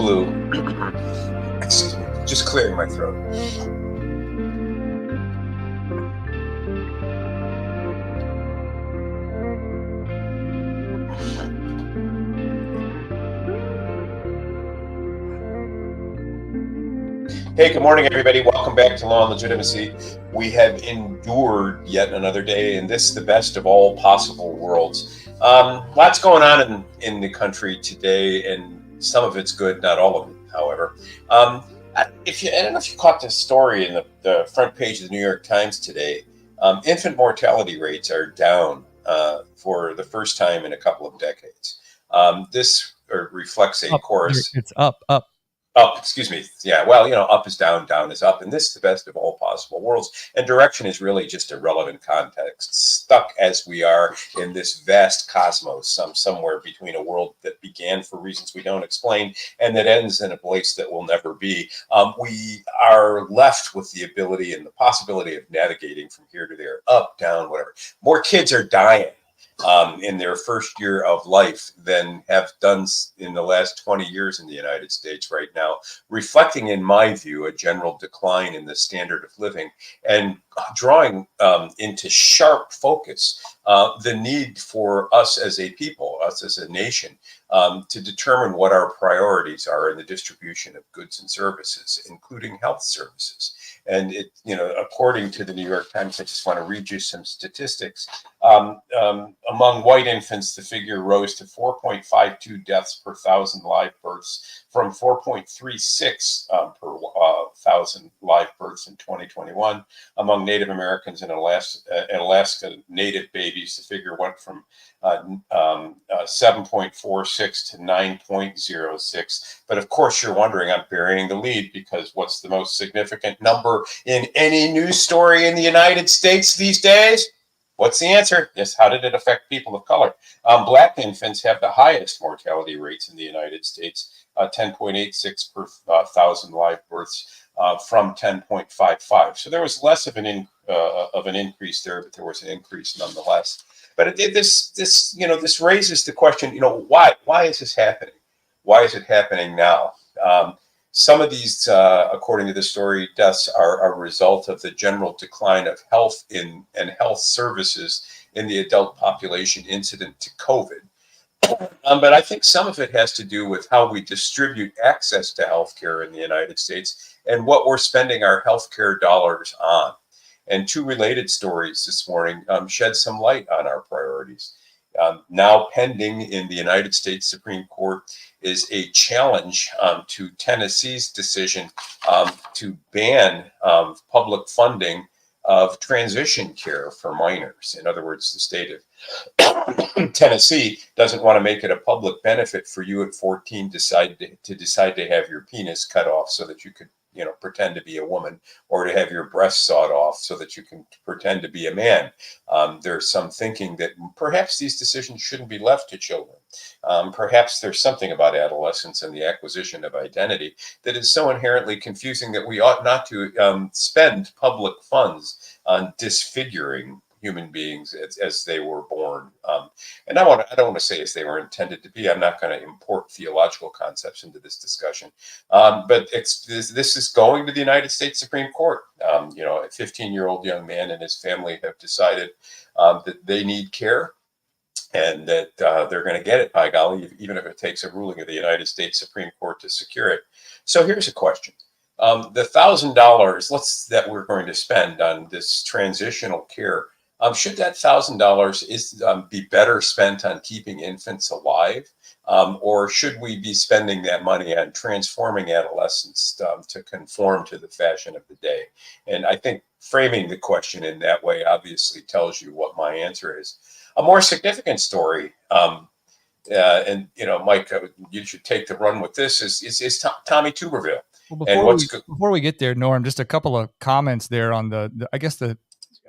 blue. Excuse me, just clearing my throat. Hey, good morning, everybody. Welcome back to Law and Legitimacy. We have endured yet another day, and this is the best of all possible worlds. Lots going on in the country today, and some of it's good, not all of it, however. I don't know if you caught this story in the front page of the New York Times today. Infant mortality rates are down for the first time in a couple of decades. This reflects a course. It's up. Up, excuse me. Yeah, well, up is down, down is up, and this is the best of all possible worlds. And direction is really just a relevant context, stuck as we are in this vast cosmos, somewhere between a world that began for reasons we don't explain and that ends in a place that will never be. We are left with the ability and the possibility of navigating from here to there, up, down, whatever. More kids are dying in their first year of life than have done in the last 20 years in the United States right now, reflecting, in my view, a general decline in the standard of living and drawing into sharp focus the need for us as a people, us as a nation, to determine what our priorities are in the distribution of goods and services, including health services. And according to the New York Times, I just want to read you some statistics. Among white infants, the figure rose to 4.52 deaths per thousand live births from 4.36 per thousand live births in 2021. Among Native Americans and Alaska Native babies, the figure went from 7.46 to 9.06. But of course, you're wondering, I'm burying the lead, because what's the most significant number in any news story in the United States these days? What's the answer? Yes, how did it affect people of color? Black infants have the highest mortality rates in the United States, 10.86 per thousand live births from 10.55. So there was less of an increase there, but there was an increase nonetheless. But this raises the question, why is this happening? Why is it happening now? Some of these, according to the story, deaths are a result of the general decline of health and health services in the adult population incident to COVID. But I think some of it has to do with how we distribute access to healthcare in the United States and what we're spending our healthcare dollars on. And two related stories this morning shed some light on our priorities. Now pending in the United States Supreme Court is a challenge to Tennessee's decision to ban public funding of transition care for minors. In other words, the state of Tennessee doesn't want to make it a public benefit for you at 14 to decide to have your penis cut off so that you could pretend to be a woman, or to have your breasts sawed off so that you can pretend to be a man. There's some thinking that perhaps these decisions shouldn't be left to children. Perhaps there's something about adolescence and the acquisition of identity that is so inherently confusing that we ought not to spend public funds on disfiguring human beings as they were born. And I don't want to say as they were intended to be. I'm not going to import theological concepts into this discussion. But this is going to the United States Supreme Court. A 15-year-old young man and his family have decided that they need care, and that they're going to get it, by golly, even if it takes a ruling of the United States Supreme Court to secure it. So here's a question. The $1,000 that we're going to spend on this transitional care, should that $1,000 be better spent on keeping infants alive? Or should we be spending that money on transforming adolescents to conform to the fashion of the day? And I think framing the question in that way obviously tells you what my answer is. A more significant story, and Mike, you should take the run with this, is Tommy Tuberville. Well, before we get there, Norm, just a couple of comments there on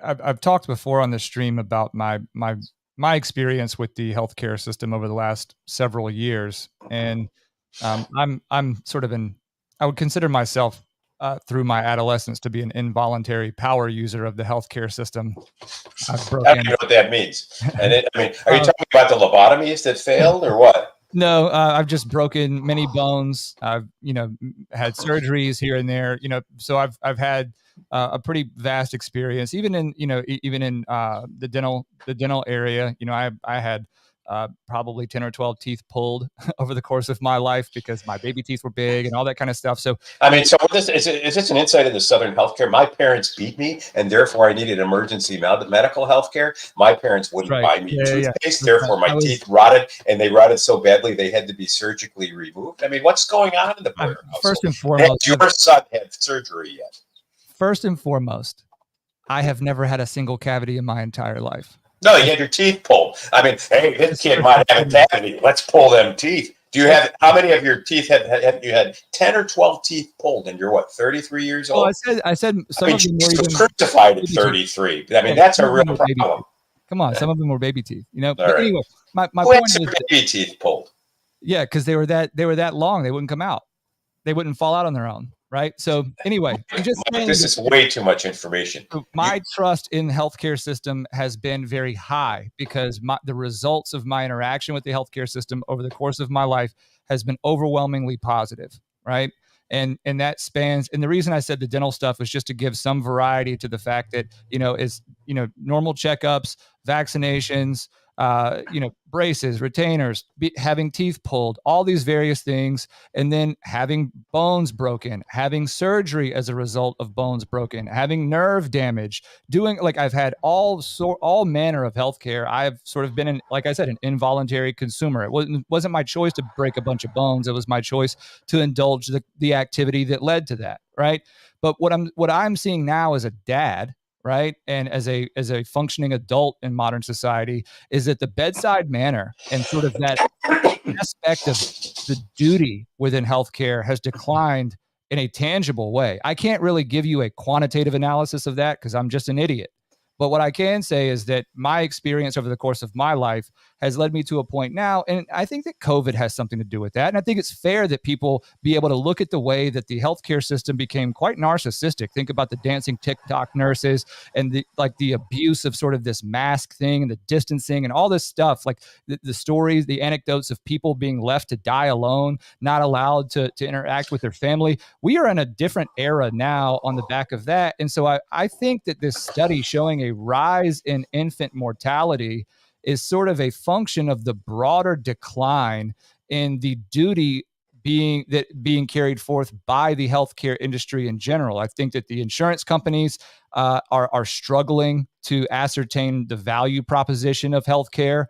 I've talked before on the stream about my experience with the healthcare system over the last several years, and I'm sort of I would consider myself through my adolescence to be an involuntary power user of the healthcare system. I don't know what that means. And are you talking about the lobotomies that failed, or what? No, I've just broken many bones. I've, had surgeries here and there, so I've had a pretty vast experience, even in, even in the dental area. I had probably 10 or 12 teeth pulled over the course of my life because my baby teeth were big and all that kind of stuff. So, I mean, so is this an insight into Southern healthcare? My parents beat me, and therefore I needed emergency medical healthcare. My parents that's wouldn't right. buy me Yeah. toothpaste, That's right. therefore my teeth rotted, and they rotted so badly they had to be surgically removed. I mean, what's going on in the Boyer First household? and Has foremost, your son had surgery yet? first and foremost, I have never had a single cavity in my entire life. No, you had your teeth pulled. I mean, hey, this kid might have a cavity. Let's pull them teeth. Do you have how many of your teeth have you had 10 or 12 teeth pulled? And you're what, 33 years old? Well, I said some I mean, of them were Jesus was even crucified at baby teeth. 33. I mean, Yeah, that's some a of real them were baby problem. teeth. Come on, some of them were baby teeth, All But right. anyway, my Who point has is their baby teeth pulled? yeah, because they were that long, they wouldn't come out. They wouldn't fall out on their own, right? So anyway, I'm just Mike, saying this that is way too much information. my trust in the healthcare system has been very high because the results of my interaction with the healthcare system over the course of my life has been overwhelmingly positive, right? And that spans, and the reason I said the dental stuff was just to give some variety to the fact that is normal checkups, vaccinations, braces, retainers, having teeth pulled, all these various things, and then having bones broken, having surgery as a result of bones broken, having nerve damage, doing like I've had all manner of healthcare. I've sort of been like I said, an involuntary consumer. It wasn't my choice to break a bunch of bones. It was my choice to indulge the activity that led to that, right? But what I'm seeing now as a dad, right, and as a functioning adult in modern society, is that the bedside manner and sort of that aspect of the duty within healthcare has declined in a tangible way. I can't really give you a quantitative analysis of that because I'm just an idiot. But what I can say is that my experience over the course of my life has led me to a point now, and I think that COVID has something to do with that. And I think it's fair that people be able to look at the way that the healthcare system became quite narcissistic. Think about the dancing TikTok nurses and the abuse of sort of this mask thing and the distancing and all this stuff. Like the stories, the anecdotes of people being left to die alone, not allowed to interact with their family. We are in a different era now on the back of that. And so I think that this study showing a rise in infant mortality is sort of a function of the broader decline in the duty being carried forth by the healthcare industry in general. I think that the insurance companies are struggling to ascertain the value proposition of healthcare.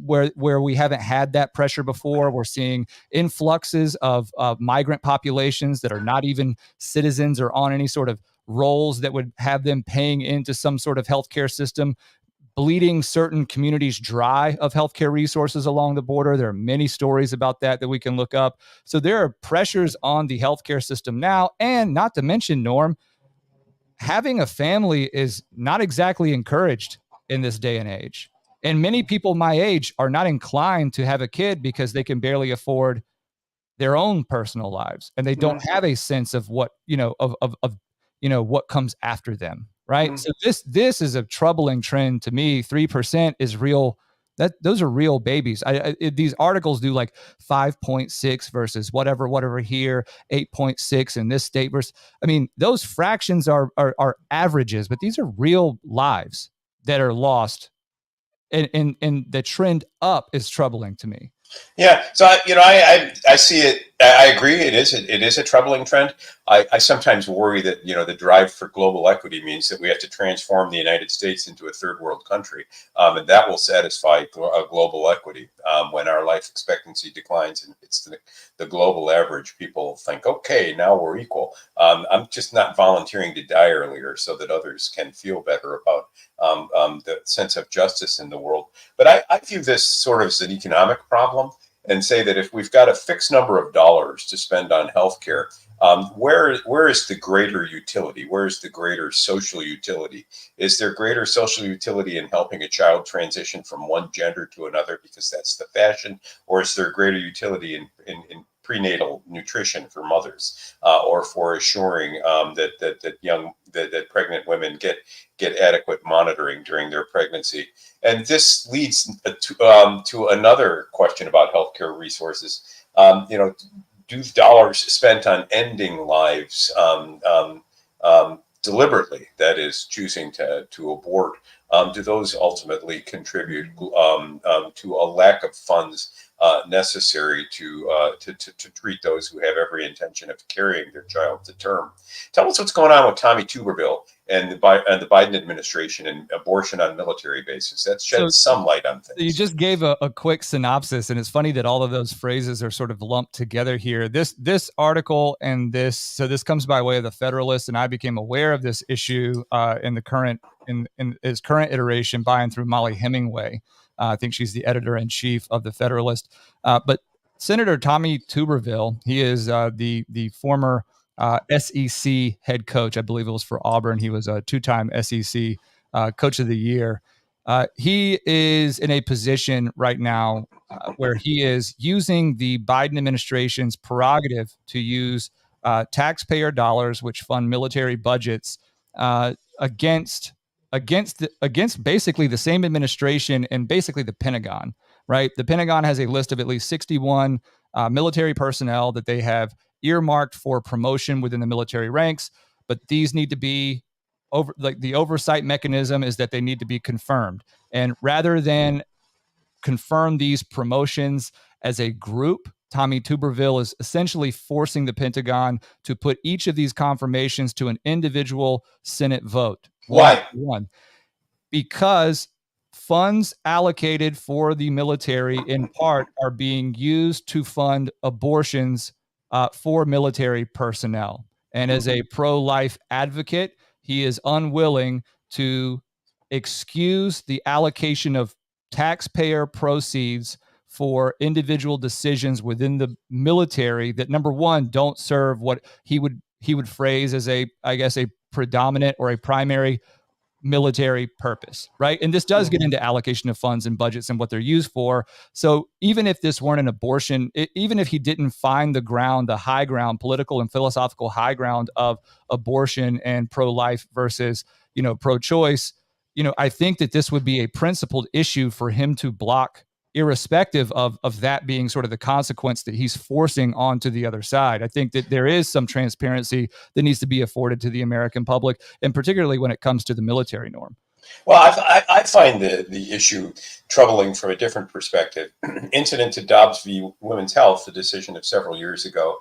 Where we haven't had that pressure before. We're seeing influxes of migrant populations that are not even citizens or on any sort of roles that would have them paying into some sort of healthcare system, bleeding certain communities dry of healthcare resources along the border. There are many stories about that we can look up. So there are pressures on the healthcare system now, and not to mention, Norm, having a family is not exactly encouraged in this day and age. And many people my age are not inclined to have a kid because they can barely afford their own personal lives and they don't have a sense of what, of what comes after them. Right. So this is a troubling trend to me. 3% is real. Those are real babies. These articles do like 5.6 versus whatever here, 8.6 in this state versus. I mean, those fractions are averages, but these are real lives that are lost, and the trend up is troubling to me. Yeah, so I see it. I agree. It is a troubling trend. I sometimes worry that the drive for global equity means that we have to transform the United States into a third world country, and that will satisfy global equity. When our life expectancy declines and it's the global average, people think, okay, now we're equal. I'm just not volunteering to die earlier so that others can feel better about the sense of justice in the world. But I view this sort of as an economic problem and say that if we've got a fixed number of dollars to spend on healthcare, where is the greater utility? Where is the greater social utility? Is there greater social utility in helping a child transition from one gender to another because that's the fashion? Or is there greater utility in prenatal nutrition for mothers, or for assuring that pregnant women get adequate monitoring during their pregnancy. And this leads to another question about healthcare resources. Do dollars spent on ending lives deliberately, that is, choosing to abort, do those ultimately contribute to a lack of funds necessary to treat those who have every intention of carrying their child to term? Tell us what's going on with Tommy Tuberville and the Biden administration and abortion on military bases. That sheds some light on things. You just gave a quick synopsis, and it's funny that all of those phrases are sort of lumped together here. This article and this comes by way of the Federalist, and I became aware of this issue in its current iteration by and through Molly Hemingway. I think she's the editor-in-chief of the Federalist. But Senator Tommy Tuberville, he is the former SEC head coach. I believe it was for Auburn. He was a two-time SEC coach of the year. He is in a position right now where he is using the Biden administration's prerogative to use taxpayer dollars, which fund military budgets, against basically the same administration and basically the Pentagon. Right, the Pentagon has a list of at least 61 military personnel that they have earmarked for promotion within the military ranks, but these need to be the oversight mechanism is that they need to be confirmed. And rather than confirm these promotions as a group, Tommy Tuberville is essentially forcing the Pentagon to put each of these confirmations to an individual Senate vote. Why? Because funds allocated for the military in part are being used to fund abortions for military personnel. And as a pro-life advocate, he is unwilling to excuse the allocation of taxpayer proceeds for individual decisions within the military that, number one, don't serve what he would phrase as a predominant or a primary military purpose, right? And this does get into allocation of funds and budgets and what they're used for. So even if this weren't an abortion, even if he didn't find the high ground, political and philosophical high ground of abortion and pro-life versus, pro-choice, I think that this would be a principled issue for him to block, irrespective of that being sort of the consequence that he's forcing onto the other side. I think that there is some transparency that needs to be afforded to the American public, and particularly when it comes to the military norm. Well, I find the issue troubling from a different perspective. Incident to Dobbs v. Women's Health, the decision of several years ago,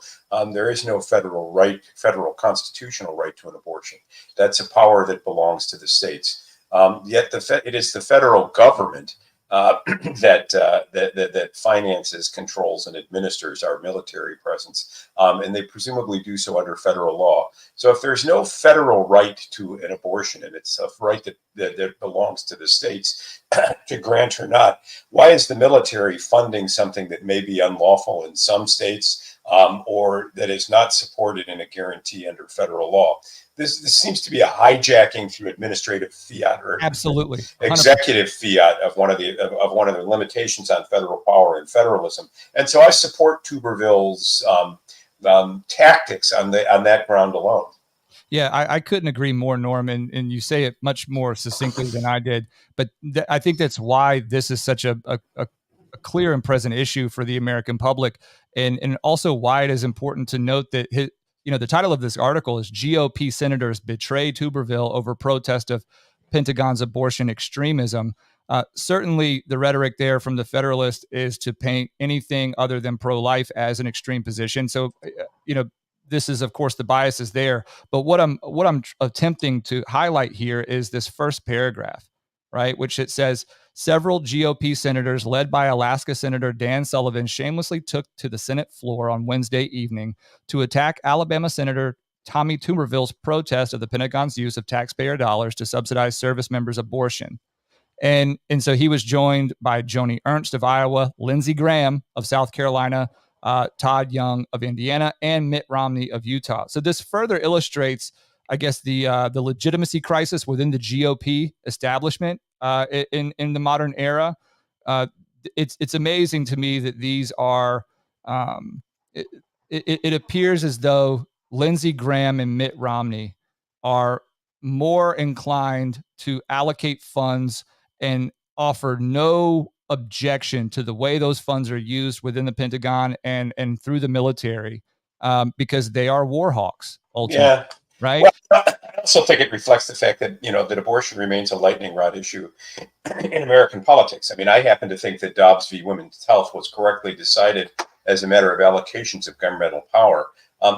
there is no federal constitutional right to an abortion. That's a power that belongs to the states. Yet it is the federal government that finances, controls, and administers our military presence, and they presumably do so under federal law. So if there's no federal right to an abortion, and it's a right that belongs to the states to grant or not, why is the military funding something that may be unlawful in some states, or that is not supported in a guarantee under federal law? This seems to be a hijacking through administrative fiat or absolutely 100%. Executive fiat of one of the limitations on federal power and federalism. And so I support Tuberville's tactics on that ground alone. Yeah, I couldn't agree more, Norm, and you say it much more succinctly than I did. But I think that's why this is such a clear and present issue for the American public, and also why it is important to note that the title of this article is GOP Senators Betray Tuberville Over Protest of Pentagon's Abortion Extremism. Certainly the rhetoric there from the Federalist is to paint anything other than pro-life as an extreme position. So, this is, of course, the bias is there. But what I'm attempting to highlight here is this first paragraph, right, which it says, several GOP senators led by Alaska Senator Dan Sullivan shamelessly took to the Senate floor on Wednesday evening to attack Alabama Senator Tommy Tuberville's protest of the Pentagon's use of taxpayer dollars to subsidize service members' abortion. And so he was joined by Joni Ernst of Iowa, Lindsey Graham of South Carolina, Todd Young of Indiana, and Mitt Romney of Utah. So this further illustrates, I guess, the legitimacy crisis within the GOP establishment in the modern era. It's amazing to me that these are it appears as though Lindsey Graham and Mitt Romney are more inclined to allocate funds and offer no objection to the way those funds are used within the Pentagon and through the military, because they are war hawks ultimately, Yeah. right? Well, I also think it reflects the fact that, that abortion remains a lightning rod issue in American politics. I mean, I happen to think that Dobbs v. Women's Health was correctly decided as a matter of allocations of governmental power.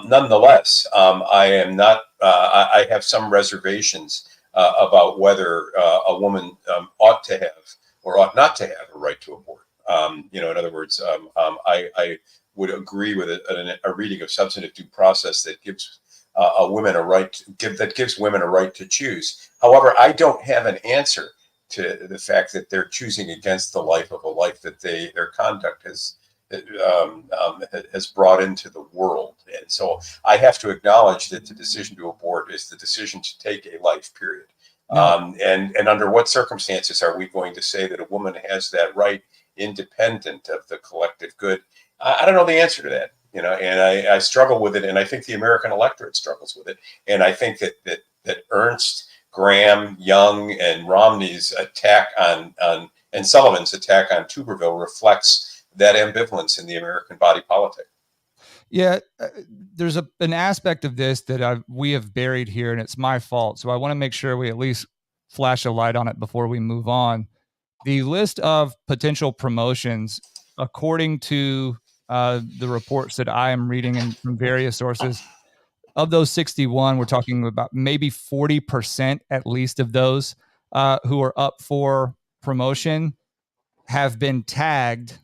Nonetheless, I am not. I have some reservations about whether a woman ought to have or ought not to have a right to abort. In other words, I would agree with a reading of substantive due process that gives women a right gives women a right to choose. However, I don't have an answer to the fact that they're choosing against the life of a life that their conduct has brought into the world. And so I have to acknowledge that the decision to abort is the decision to take a life, period. No. And under what circumstances are we going to say that a woman has that right independent of the collective good? I don't know the answer to that, and I struggle with it. And I think the American electorate struggles with it. And I think that Ernst, Graham, Young, and Romney's attack on and Sullivan's attack on Tuberville reflects that ambivalence in the American body politic. Yeah, there's an aspect of this that we have buried here, and it's my fault. So I want to make sure we at least flash a light on it before we move on. The list of potential promotions, according to the reports that I am reading from various sources, of those 61, we're talking about maybe 40% at least of those who are up for promotion have been tagged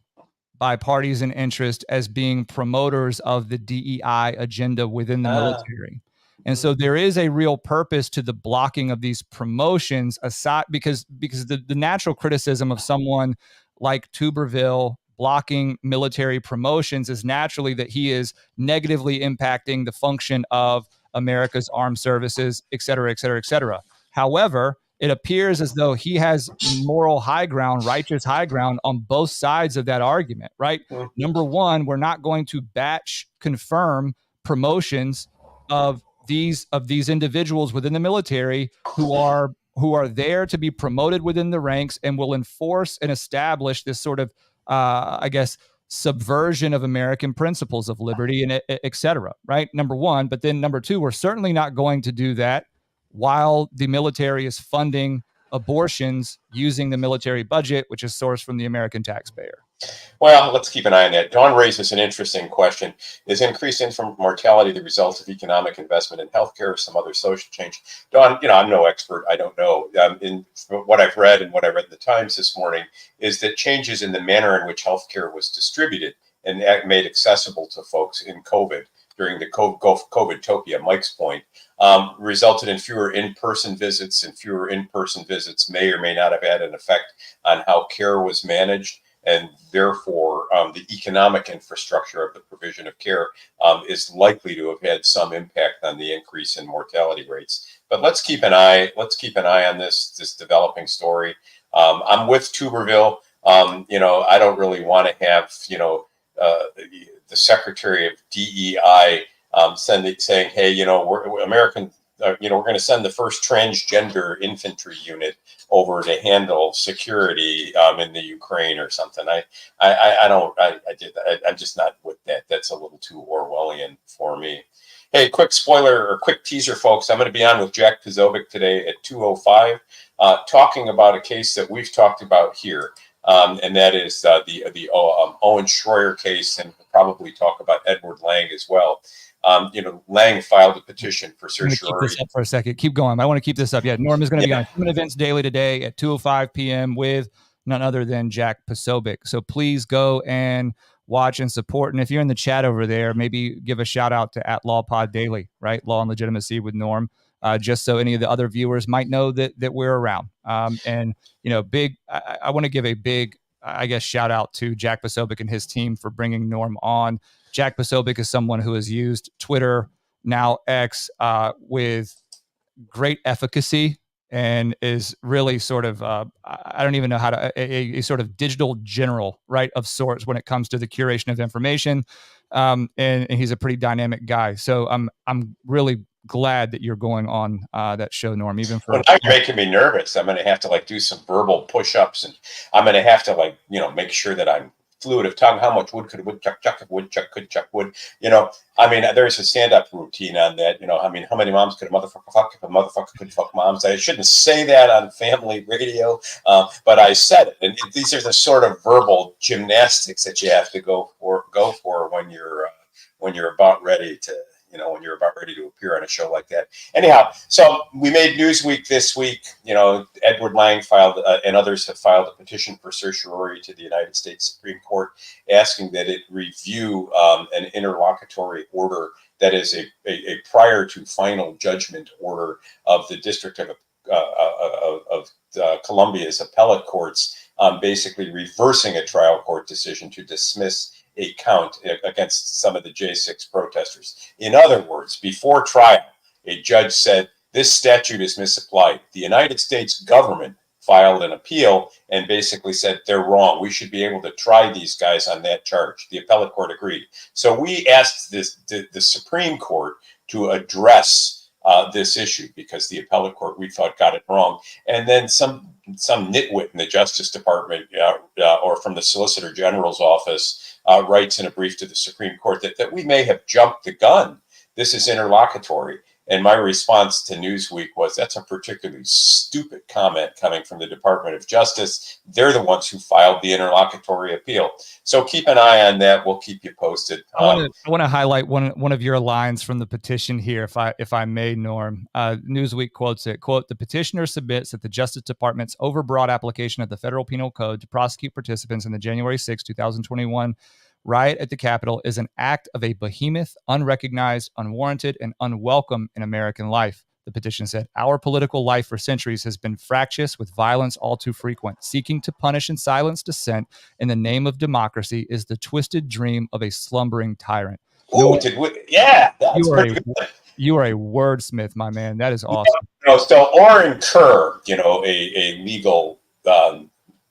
by parties in interest as being promoters of the DEI agenda within the military. And so there is a real purpose to the blocking of these promotions, aside because the natural criticism of someone like Tuberville blocking military promotions is naturally that he is negatively impacting the function of America's armed services, et cetera, et cetera, et cetera. However, it appears as though he has moral high ground, righteous high ground on both sides of that argument, right? Mm-hmm. Number one, we're not going to batch confirm promotions of these individuals within the military who are there to be promoted within the ranks and will enforce and establish this sort of, I guess, subversion of American principles of liberty and et cetera, right? Number one. But then number two, we're certainly not going to do that while the military is funding abortions using the military budget, which is sourced from the American taxpayer. Well, let's keep an eye on that. Dawn raises an interesting question. Is increased infant mortality the result of economic investment in healthcare or some other social change? Dawn, I'm no expert. I don't know. In what I've read and what I read in the Times this morning is that changes in the manner in which healthcare was distributed and made accessible to folks in COVID during the COVID-topia, Mike's point, resulted in fewer in-person visits, and fewer in-person visits may or may not have had an effect on how care was managed. And therefore, the economic infrastructure of the provision of care is likely to have had some impact on the increase in mortality rates. But let's keep an eye on this developing story. I'm with Tuberville. I don't really want to have the Secretary of DEI saying, "Hey, we're American. We're going to send the first transgender infantry unit over to handle security in the Ukraine or something." I'm just not with that. That's a little too Orwellian for me. Hey, quick spoiler or quick teaser, folks. I'm going to be on with Jack Posobiec today at 2:05, talking about a case that we've talked about here. And that is the Owen Schroyer case, and we'll probably talk about Edward Lang as well. Lang filed a petition for certiorari. Keep this up for a second. Keep going. I want to keep this up. Yeah, Norm is going to be on Human Events Daily today at 2:05 p.m. with none other than Jack Posobiec. So please go and watch and support. And if you're in the chat over there, maybe give a shout out to @LawPod Daily, right? Law and Legitimacy with Norm. Just so any of the other viewers might know that we're around. And I want to give a big, I guess, shout out to Jack Posobiec and his team for bringing Norm on. Jack Posobiec is someone who has used Twitter, now X, with great efficacy and is really sort of, I don't even know how to, a sort of digital general, right, of sorts when it comes to the curation of information. and he's a pretty dynamic guy. So I'm really glad that you're going on that show, Norm. Even for now you're making me nervous. I'm going to have to like do some verbal push-ups, and I'm going to have to like make sure that I'm fluid of tongue. How much wood could a woodchuck chuck if a woodchuck could chuck wood? I mean, there's a stand-up routine on that. I mean, how many moms could a motherfucker fuck if a motherfucker could fuck moms? I shouldn't say that on family radio, but I said it. And these are the sort of verbal gymnastics that you have to go for when you're about ready to. When you're about ready to appear on a show like that. Anyhow, so we made Newsweek this week. Edward Lang filed and others have filed a petition for certiorari to the United States Supreme Court, asking that it review an interlocutory order that is a prior to final judgment order of the District of Columbia's appellate courts, basically reversing a trial court decision to dismiss a count against some of the J6 protesters. In other words, before trial, a judge said, this statute is misapplied. The United States government filed an appeal and basically said they're wrong. We should be able to try these guys on that charge. The appellate court agreed. So we asked the Supreme Court to address this issue because the appellate court, we thought, got it wrong. And then some nitwit in the Justice Department or from the Solicitor General's office writes in a brief to the Supreme Court that we may have jumped the gun. This is interlocutory. And my response to Newsweek was, that's a particularly stupid comment coming from the Department of Justice. They're the ones who filed the interlocutory appeal. So keep an eye on that. We'll keep you posted. I want to highlight one of your lines from the petition here, if I may, Norm. Newsweek quotes it, quote, the petitioner submits that the Justice Department's overbroad application of the federal penal code to prosecute participants in the January 6, 2021 riot at the Capitol is an act of a behemoth, unrecognized, unwarranted, and unwelcome in American life. The petition said, our political life for centuries has been fractious with violence all too frequent. Seeking to punish and silence dissent in the name of democracy is the twisted dream of a slumbering tyrant. Ooh, yeah, that's pretty good. You are a wordsmith, my man. That is awesome. So Orrin Kerr, a legal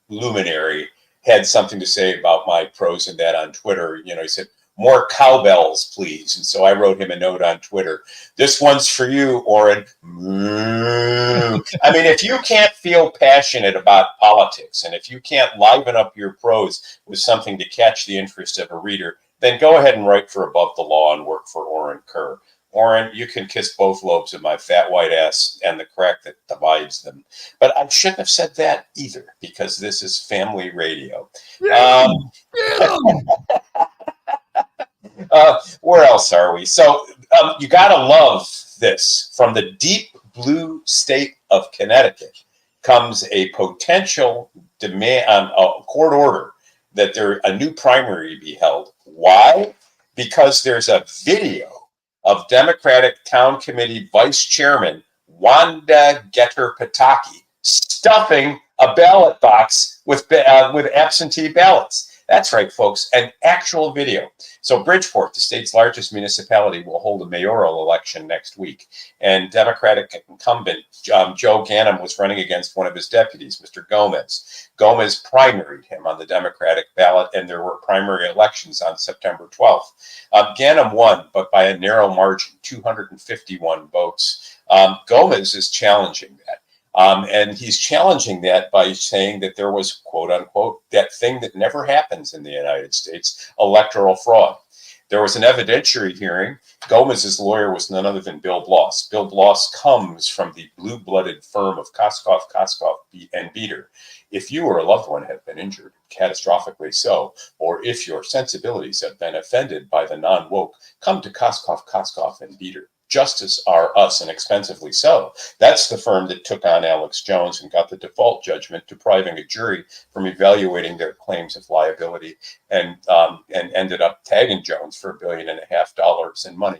luminary, had something to say about my prose in that on Twitter. He said, more cowbells, please. And so I wrote him a note on Twitter. This one's for you, Orrin. I mean, if you can't feel passionate about politics, and if you can't liven up your prose with something to catch the interest of a reader, then go ahead and write for Above the Law and work for Orrin Kerr. Orrin, you can kiss both lobes of my fat white ass and the crack that divides them. But I shouldn't have said that either, because this is family radio. Where else are we? So you got to love this. From the deep blue state of Connecticut comes a potential demand, a court order that a new primary be held. Why? Because there's a video of Democratic Town Committee Vice Chairman Wanda Getter-Pataki stuffing a ballot box with absentee ballots. That's right, folks, an actual video. So Bridgeport, the state's largest municipality, will hold a mayoral election next week. And Democratic incumbent Joe Ganim was running against one of his deputies, Mr. Gomez. Gomez primaried him on the Democratic ballot, and there were primary elections on September 12th. Ganim won, but by a narrow margin, 251 votes. Gomez is challenging that. And he's challenging that by saying that there was, quote unquote, that thing that never happens in the United States, electoral fraud. There was an evidentiary hearing. Gomez's lawyer was none other than Bill Bloss. Bill Bloss comes from the blue-blooded firm of Koskoff, and Beater. If you or a loved one have been injured, catastrophically so, or if your sensibilities have been offended by the non-woke, come to Koskoff, and Beater. Justice are us, and expensively so. That's the firm that took on Alex Jones and got the default judgment, depriving a jury from evaluating their claims of liability, and ended up tagging Jones for $1.5 billion in money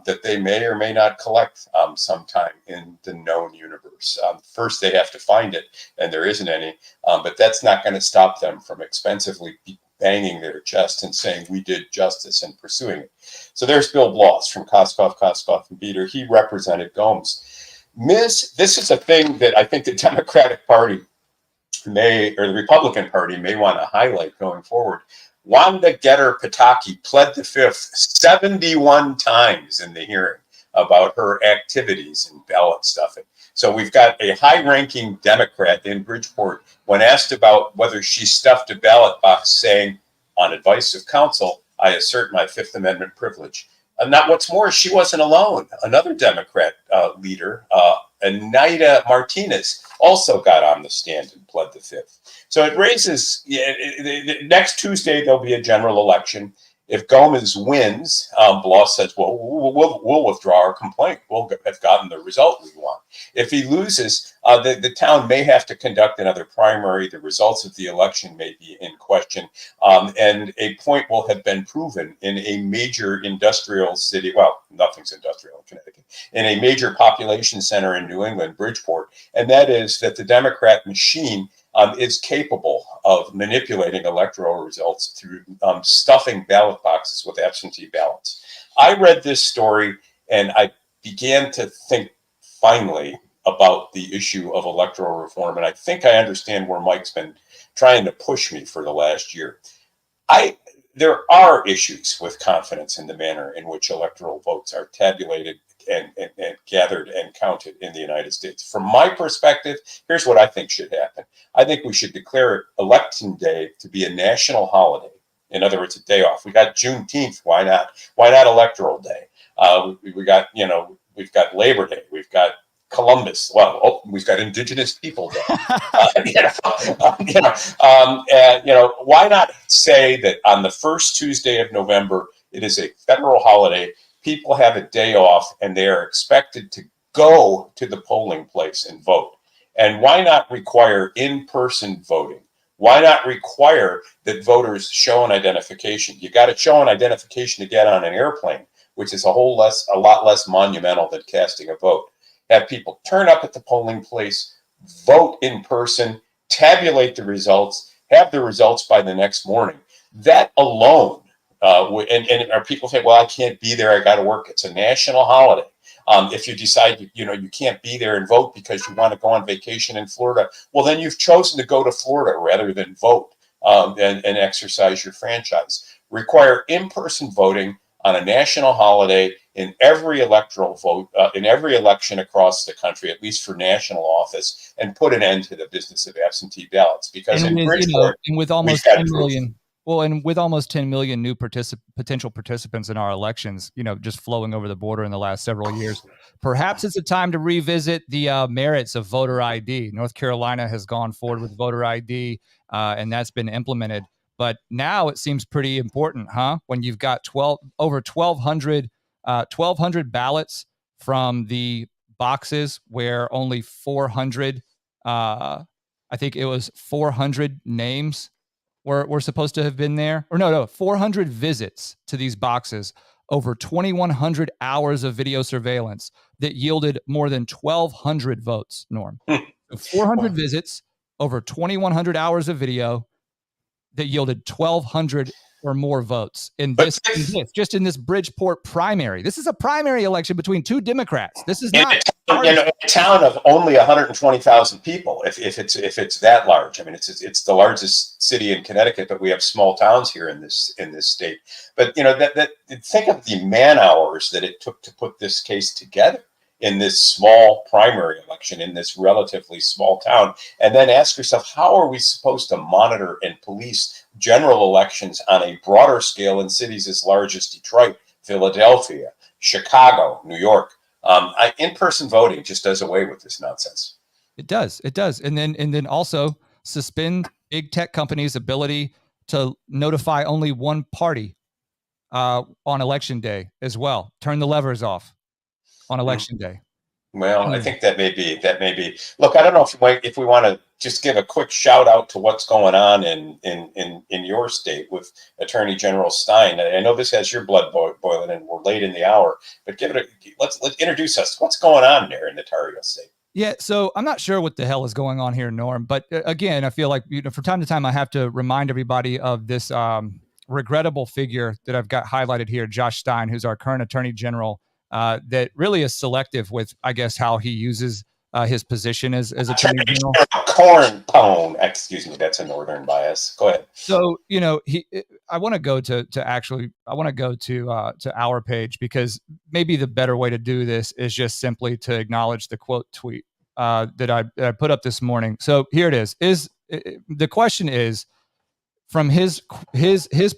that they may or may not collect sometime in the known universe. First, they have to find it, and there isn't any, but that's not going to stop them from expensively banging their chest and saying we did justice and pursuing it. So there's Bill Bloss from Koskoff, and Beater. He represented Gomes. This is a thing that I think the Democratic Party or the Republican Party may want to highlight going forward. Wanda Getter Pataki pled the fifth 71 times in the hearing about her activities in ballot stuffing. So we've got a high-ranking Democrat in Bridgeport, when asked about whether she stuffed a ballot box, saying, on advice of counsel, I assert my Fifth Amendment privilege. Not what's more, she wasn't alone. Another Democrat leader, Anita Martinez, also got on the stand and pled the fifth. So it raises, next Tuesday, there'll be a general election. If Gomez wins, Bloss says, well, we'll withdraw our complaint. We'll have gotten the result we want. If he loses, the town may have to conduct another primary. The results of the election may be in question. And a point will have been proven in a major industrial city. Well, nothing's industrial in Connecticut. In a major population center in New England, Bridgeport. And that is that the Democrat machine is capable of manipulating electoral results through stuffing ballot boxes with absentee ballots. I read this story and I began to think finally about the issue of electoral reform. And I think I understand where Mike's been trying to push me for the last year. There are issues with confidence in the manner in which electoral votes are tabulated and gathered and counted in the United States. From my perspective, here's what I think should happen. I think we should declare Election Day to be a national holiday. In other words, a day off. We got Juneteenth. Why not? Why not Electoral Day? We got, we've got Labor Day. We've got Columbus. Well, we've got Indigenous People Day. Why not say that on the first Tuesday of November, it is a federal holiday. People have a day off and they are expected to go to the polling place and vote. And why not require in-person voting? Why not require that voters show an identification? You got to show an identification to get on an airplane, which is a lot less monumental than casting a vote. Have people turn up at the polling place, vote in person, tabulate the results, have the results by the next morning. That alone, and our people say, well, I can't be there, I got to work. It's a national holiday. If you decide, you can't be there and vote because you want to go on vacation in Florida, well, then you've chosen to go to Florida rather than vote and exercise your franchise. Require in-person voting on a national holiday in every electoral vote, in every election across the country, at least for national office, and put an end to the business of absentee ballots. Because in Bridgeport, and with almost 10 million, and with almost 10 million new potential participants in our elections, just flowing over the border in the last several years, perhaps it's a time to revisit the merits of voter ID. North Carolina has gone forward with voter ID, and that's been implemented. But now it seems pretty important, huh? When you've got over 1,200 ballots from the boxes where only 400, I think it was 400 names were supposed to have been there. Or no, 400 visits to these boxes, over 2,100 hours of video surveillance that yielded more than 1,200 votes, Norm. So 400 visits, over 2,100 hours of video that yielded 1,200 or more votes just in this Bridgeport primary. This is a primary election between two Democrats. This is not a town of only 120,000 people. If it's that large, I mean, it's the largest city in Connecticut, but we have small towns here in this state. But think of the man hours that it took to put this case together in this small primary election in this relatively small town, and then ask yourself, how are we supposed to monitor and police general elections on a broader scale in cities as large as Detroit, Philadelphia, Chicago, New York? In-person voting just does away with this nonsense. It does. And then also suspend big tech companies' ability to notify only one party on election day as well. Turn the levers off on election day. Well, I think that may be. Look, I don't know if we want to just give a quick shout out to what's going on in your state with Attorney General Stein. I know this has your blood boiling, and we're late in the hour, but let's introduce us. What's going on there in the Tar Heel state? Yeah, so I'm not sure what the hell is going on here, Norm. But again, I feel like from time to time I have to remind everybody of this regrettable figure that I've got highlighted here, Josh Stein, who's our current Attorney General. That really is selective with, I guess, how he uses his position as Attorney General. corn pone. Excuse me, that's a northern bias. Go ahead. So, you know, I want to go to our page, because maybe the better way to do this is just simply to acknowledge the quote tweet that I put up this morning. So here it is. The question is, from his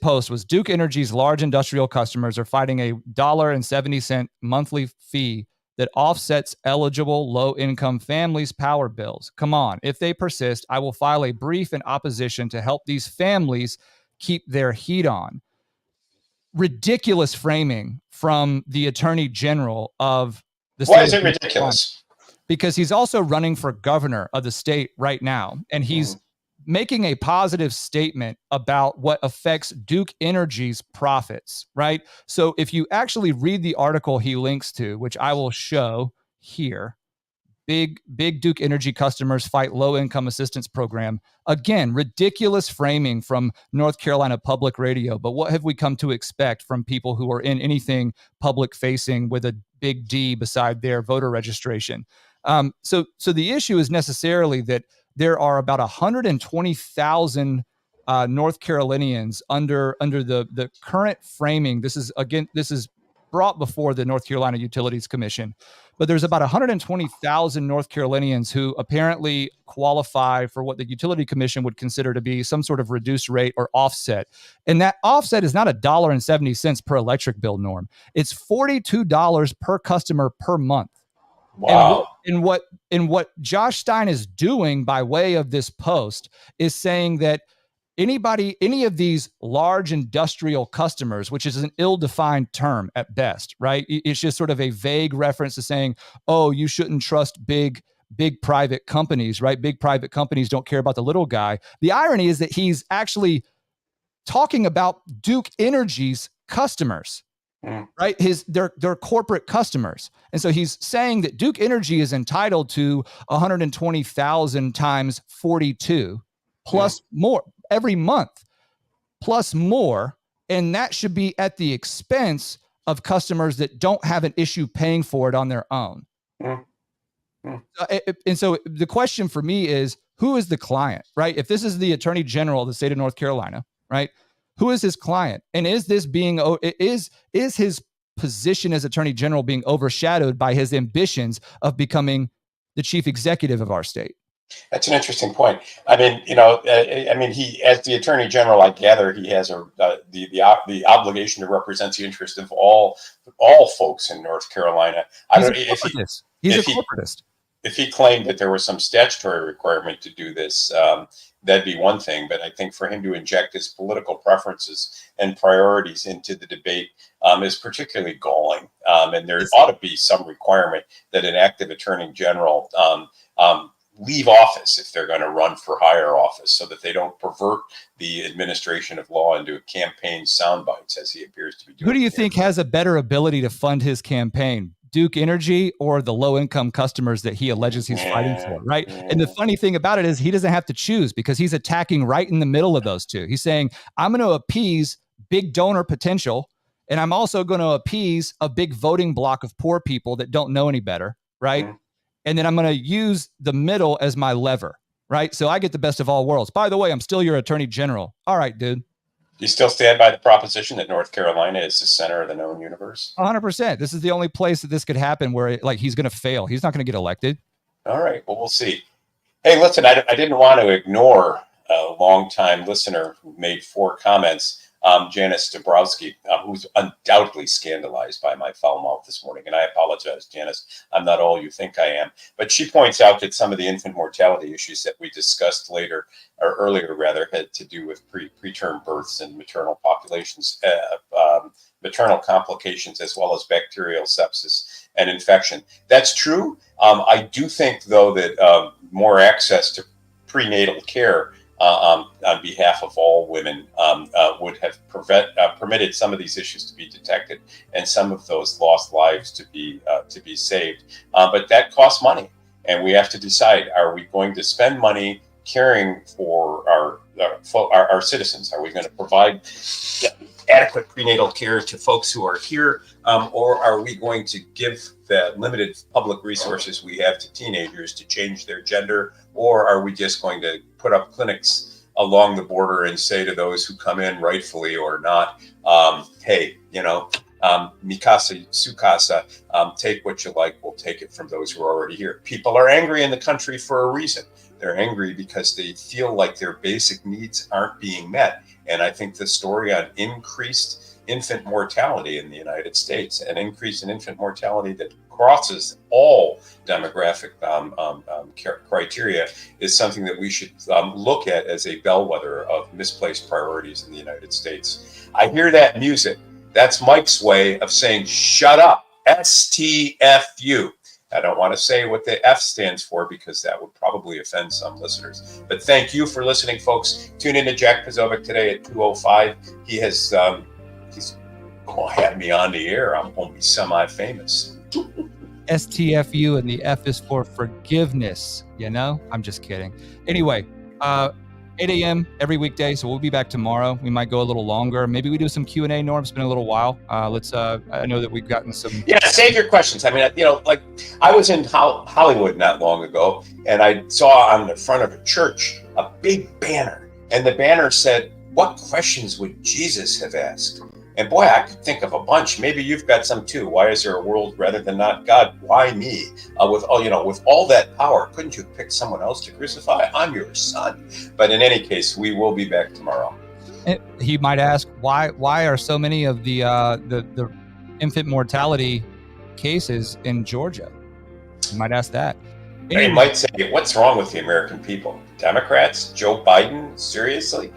post was, Duke Energy's large industrial customers are fighting a $1.70 monthly fee that offsets eligible low-income families' power bills. Come on, if they persist, I will file a brief in opposition to help these families keep their heat on. Ridiculous framing from the Attorney General of the state. Why is it ridiculous? Because he's also running for governor of the state right now, and he's making a positive statement about what affects Duke Energy's profits, right? So if you actually read the article he links to, which I will show here, big Duke Energy customers fight low-income assistance program. Again, ridiculous framing from North Carolina Public Radio, but what have we come to expect from people who are in anything public-facing with a big D beside their voter registration? So the issue is necessarily that there are about 120,000 North Carolinians under the current framing. This is brought before the North Carolina Utilities Commission, but there's about 120,000 North Carolinians who apparently qualify for what the Utility Commission would consider to be some sort of reduced rate or offset. And that offset is not $1.70 per electric bill, Norm. It's $42 per customer per month. Wow. And what Josh Stein is doing by way of this post is saying that any of these large industrial customers, which is an ill-defined term at best, right? It's just sort of a vague reference to saying, oh, you shouldn't trust big private companies, right? Big private companies don't care about the little guy. The irony is that he's actually talking about Duke Energy's customers. Right? They're corporate customers. And so he's saying that Duke Energy is entitled to 120,000 times 42 plus more every month, plus more. And that should be at the expense of customers that don't have an issue paying for it on their own. And so the question for me is, who is the client, right? If this is the Attorney General of the state of North Carolina, right? Who is his client? And is this is his position as Attorney General being overshadowed by his ambitions of becoming the chief executive of our state? That's an interesting point. I mean, he, as the Attorney General, I gather he has the obligation to represent the interest of all folks in North Carolina. I don't know if he's a corporatist. If he claimed that there was some statutory requirement to do this, that'd be one thing. But I think for him to inject his political preferences and priorities into the debate is particularly galling. And there ought to be some requirement that an active Attorney General leave office if they're going to run for higher office, so that they don't pervert the administration of law into campaign sound bites, as he appears to be doing. Who do you think has a better ability to fund his campaign? Duke Energy or the low-income customers that he alleges he's fighting for, right? And the funny thing about it is he doesn't have to choose, because he's attacking right in the middle of those two. He's saying, I'm going to appease big donor potential, and I'm also going to appease a big voting block of poor people that don't know any better, right? And then I'm going to use the middle as my lever, right? So I get the best of all worlds. By the way, I'm still your Attorney General. All right, dude. Do you still stand by the proposition that North Carolina is the center of the known universe? 100%. This is the only place that this could happen where he's going to fail. He's not going to get elected. All right. Well, we'll see. Hey, listen, I didn't want to ignore a longtime listener who made 4 comments. Janice Dabrowski, who's undoubtedly scandalized by my foul mouth this morning. And I apologize, Janice. I'm not all you think I am. But she points out that some of the infant mortality issues that we discussed earlier had to do with preterm births and maternal populations, maternal complications, as well as bacterial sepsis and infection. That's true. I do think, though, that more access to prenatal care on behalf of all women would have permitted some of these issues to be detected and some of those lost lives to be saved. But that costs money, and we have to decide: are we going to spend money caring for our citizens? Are we going to provide adequate prenatal care to folks who are here, or are we going to give the limited public resources we have to teenagers to change their gender, or are we just going to put up clinics along the border and say to those who come in rightfully or not, hey, Mikasa, Sukasa, take what you like. We'll take it from those who are already here. People are angry in the country for a reason. They're angry because they feel like their basic needs aren't being met. And I think the story on increased infant mortality in the United States, an increase in infant mortality that crosses all demographic criteria, is something that we should look at as a bellwether of misplaced priorities in the United States. I hear that music. That's Mike's way of saying, shut up, STFU. I don't want to say what the F stands for because that would probably offend some listeners. But thank you for listening, folks. Tune in to Jack Posobiec today at 2:05. He has he's going to have me on the air. I'm going to be semi-famous. STFU, and the F is for forgiveness. I'm just kidding. Anyway, 8 a.m. every weekday, so we'll be back tomorrow. We might go a little longer. Maybe we do some Q&A, Norm. It's been a little while. I know that we've gotten some... Yeah, save your questions. I mean, like I was in Hollywood not long ago, and I saw on the front of a church a big banner, and the banner said, "What questions would Jesus have asked?" And boy, I could think of a bunch. Maybe you've got some too. Why is there a world rather than not God? Why me? With all that power, couldn't you pick someone else to crucify? I'm your son. But in any case, we will be back tomorrow. He might ask, why are so many of the infant mortality cases in Georgia? He might ask that. He might say, what's wrong with the American people? Democrats? Joe Biden? Seriously?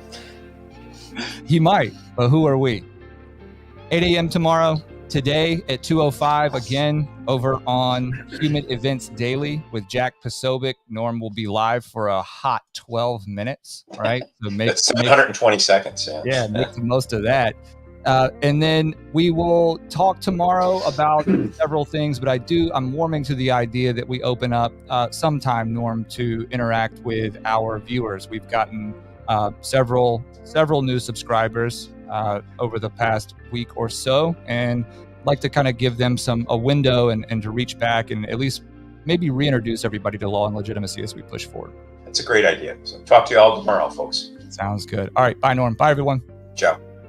He might, but who are we? 8 a.m. tomorrow. Today at 2:05, again, over on Human Events Daily with Jack Posobiec. Norm will be live for a hot 12 minutes, right? So That's 720 seconds. Yeah, make the most of that. And then we will talk tomorrow about several things, but I'm warming to the idea that we open up sometime, Norm, to interact with our viewers. We've gotten several new subscribers over the past week or so, and like to kind of give them a window and to reach back and at least maybe reintroduce everybody to Law and Legitimacy as we push forward. That's a great idea. So talk to you all tomorrow, folks. Sounds good. All right. Bye, Norm. Bye, everyone. Ciao.